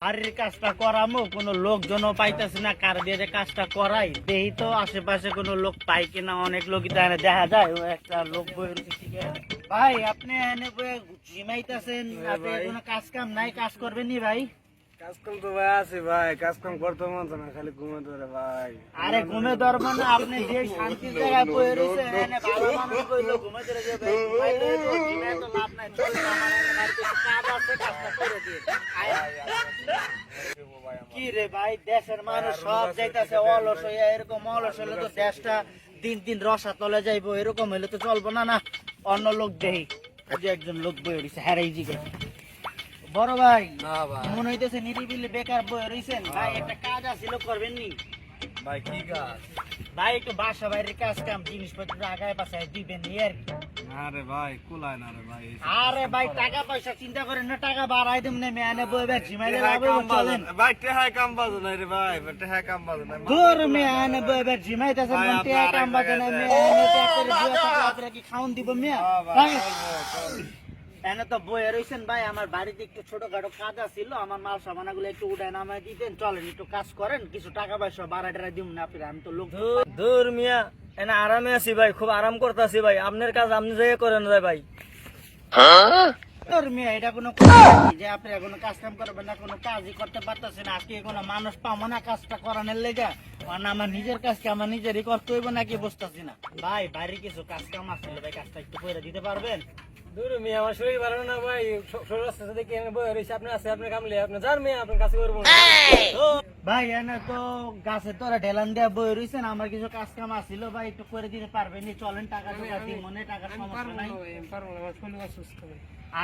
বাড়ির কাজটা করামো কোনো লোকজনও পাইতেছে না, কার দিয়ে যে কাজটা করাই দেখি তো আশেপাশে কোনো লোক পাই কিনা। অনেক লোকই তো এনে দেখা যায়, ও একটা লোক বই ভাই আপনি এনে বই জিমাইতেছেন, আপনি কোনো কাজ কাম নাই, কাজ করবেন নি ভাই? কাজ কাম তো ভাই আছে ভাই, কাজ কাম করতে মন চায় না, খালি ঘুমে ধরে ভাই। আরে ঘুমে ধরবো না, আপনি যে শান্তির জায়গায় বই রয়েছেন এনে ভালো মানুষ কইলো ঘুমে ধরে যাবে, ঘুমাই ধরে তো জিমাই তো লাভ নাই, চলে না আমার আর কিছু কাজ আছে, কাজটা করে দিয়ে কি রে ভাই, দেশের মানুষ সব যাইতাছে অলস হইয়া, এরকম অলস হলে তো দেশটা দিন দিন রসা তলে যাইবো, এরকম হইলে তো চলবো না। না অন্য লোক দেই, যে একজন লোক বই রয়েছে হ্যারাই জিগে বড় ভাই, মনে হইতেছে নিরিবিলি বেকার বই রয়েছেন ভাই, একটা কাজ আছিল করবেন নি? ভাই কি কাজ? ভাই একটু বাসা বাইরের কাজ কাম জিনিসপত্র আগায় পাশায় দিবেন নি আর কি। আরে ভাই কুলায় না রে ভাই। আরে ভাই টাকা পয়সা চিন্তা করেন না, টাকা বাড়াই দেব না, মেয়ানে বই ব্যাগ জিমাইলে লাভে চলেন ভাই টেহাই কাম বাজে না রে ভাই, টেহাই কাম বাজে না। দূর মেয়ানে বই ব্যাগ জিমাইতেছেন, কোন টাকা কাম বাজে না, মেয়ানে টাকা করে দিয়া টাকা আপনারা কি খাওন দিব মেয়া? ভাই এনে তো বইয়ে রয়েছেন ভাই, আমার বাড়িতে একটু ছোটখাটো কাজ ছিল, আমার মাল সামানাগুলো একটু উঠায় নামায় দিতেন, চলেন একটু কাজ করেন, কিছু টাকা পয়সা বাড়া টাড়া দিব না আপনি, আমি তো লোক। দূর মিয়া, এনে আরামে আছি ভাই, খুব আরাম করতেছি ভাই, আপনার কাজ আপনি যাই করেন যায় ভাই। তোর মেয়ে এটা কোনো কথা নাকি যে আপনি কোনো কাজ কাম করবেন না, কোনো কাজই করতে পারতেছেন না, আজকে কোনো মানুষ পাবো না কাজটা করানোর লেগে, মানে আমার নিজের কাজকে আমার নিজেরই করতে হইব নাকি বুঝতেছি না। ভাই বাড়ির কিছু কাজ কাম আসছিল ভাই, কাজটা একটু করে দিতে পারবেন? দূর মিয়া, আমার শরীর ভালো না ভাই, শরীর আসতে দেখি এনে বই রয়েছে, আপনি আছে আপনি কামলে আপনি যান মিয়া, আপনার কাছে করবো না। ভাই এনে তো গাছের তোরা ঢেলান দেওয়া বই রয়েছেন, আমার কিছু কাজ কাম আসছিল ভাই, একটু করে দিতে পারবেন? চলেন টাকা টাকা দিই, মনে টাকার সমস্যা নাই।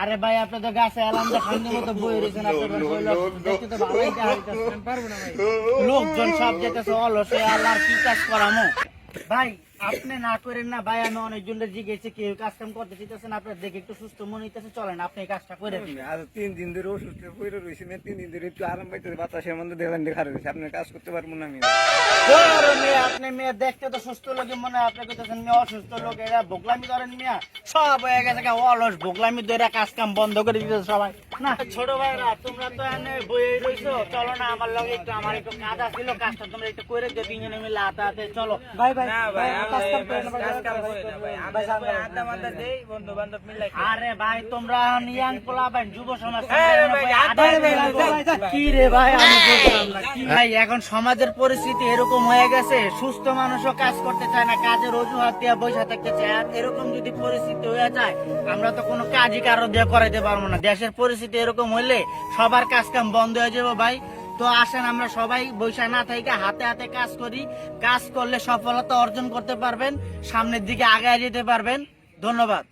আরে ভাই আপনি তো গাছে এলাম দেখানোর মতো বই রয়েছেন, আপনার দেখতে তো ভালোই দেখা হইতাছে। লোকজন সব যেতেছে অলস হয়ে, আল্লাহর কি কাজ করামো ভাই? আপনি না করেন না ভাই, আমি অনেকজনের জিজ্ঞেসে কেউ কাজ কাম করতে চাইতেছেন, আপনার দেখে একটু সুস্থ মনে হইতেছে, চলেন আপনি এই কাজটা করে দিন। আজ 3 দিন ধরে অসুস্থ পড়ে রয়েছি, 3 দিন ধরে একটু আরাম পাইতেছে, বাতাসের মধ্যে দেখলেন দেখা রয়েছে, আপনার কাজ করতে পারবো না আমি। আপনি মেয়ে দেখতে তো সুস্থ লোকের মনে হয়, আপনি কইতেছেন মেয়ে অসুস্থ লোক, এরা ভোগলামি করেন মিয়া, সব হয়ে গেছে অলস ভোগলামি ধরে কাজ কাম বন্ধ করে দিতেছে সবাই। না ছোট ভাইরা তোমরা তো এনে বইয়ে রইছো, চলো না আমার লগে একটু, আমার একটু কাজ আছিল, কাজটা তোমরা একটু করে দিও, তিনজনে মিলে হাতে হাতে চলো। ভাই ভাই আরে ভাই তোমরা ইয়াং পোলা ভাই, যুব সমাজ কি রে ভাই, আমি বুঝলাম না কি ভাই, এখন সমাজের পরিস্থিতি এরকম হয়ে গেছে, সুস্থ মানুষও কাজ করতে চায় না, কাজের অজুহাত দিয়ে বসে থাকতে চায়, আর এরকম যদি পরিস্থিতি হয়ে যায় আমরা তো কোনো কাজই কারো দিয়ে করাইতে পারবো না। দেশের পরিস্থিতি এরকম হইলে সবার কাজ কাম বন্ধ হয়ে যাবে ভাই। তো আসেন আমরা সবাই বৈশা না থেকে হাতে হাতে কাজ করি, কাজ করলে সফলতা অর্জন করতে পারবেন, সামনের দিকে আগায় যেতে পারবেন। ধন্যবাদ।